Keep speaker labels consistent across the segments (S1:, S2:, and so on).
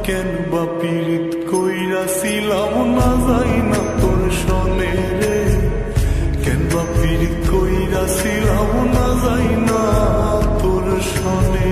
S1: কেন বা পীড়িত কইরাছিলাম না যাই না তোর সনে রে, কেন বা পীড়িত কইরাছিলাম না যাই না তোর সনে।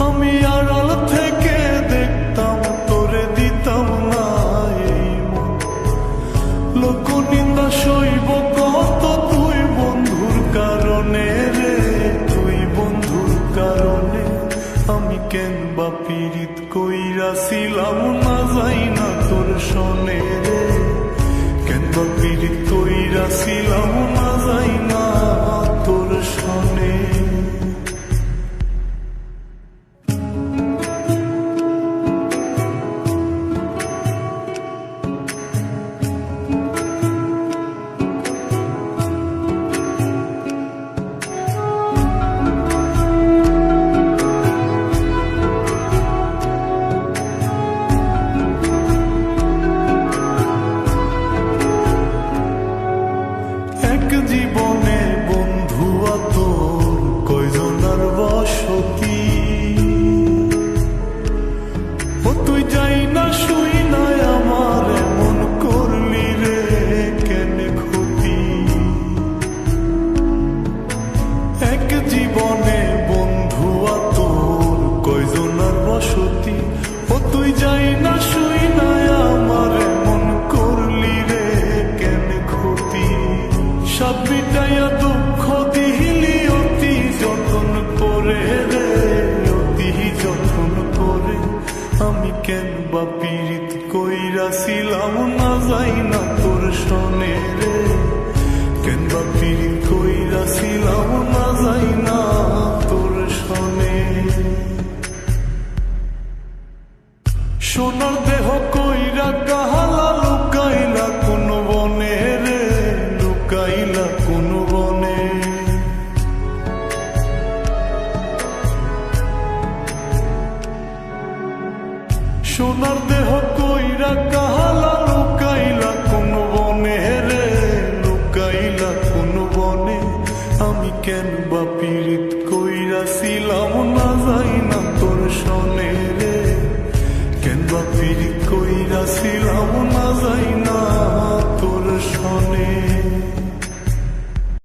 S1: আমি আড়াল থেকে দেখতাম তোরে দিতাম না এই মন, লোক নিন্দা সইব কত তুই বন্ধুর কারণে রে, তুই বন্ধুর কারণে। আমি কেন বা পীড়িত কইরাছিলাম না যাই না তোর সনে রে, কেন বা পীড়িত কইরাছিলাম না যাই না তোর সনে। জীবনে বন্ধু তোর কয়জনার বসতি, ও তুই যাই না শুই না আমার এমন করলি রে কেন ক্ষতি। এক জীবনে বন্ধু তোর কয়জনার বসতি, ও তুই যাই না শুই না আমার এমন করলি রে কেন ক্ষতি। সব মিটাইয়া দুঃখ দিলি অতি যতন করে রে, অতি যতন করে। আমি কেন বা পীড়িত কইরাছিলাম না যাই না তোর সনে রে, কেন বা পীড়িত কইরাছিলাম না যাই না তোর সনে। সোনার দেহ কইরা কাহালা লুকাইলা কোন বনে রে, লুকাইলা কোন বনে। সোনার দেহ কইরা কাহালা লুকাইলা কোন বনে রে, লুকাইলা কোন বনে। আমি কেন বা পীড়িত কইরাছিলাম না যাই না তোর সনে রে, কেন বা পীড়িত কইরাছিলাম না যাই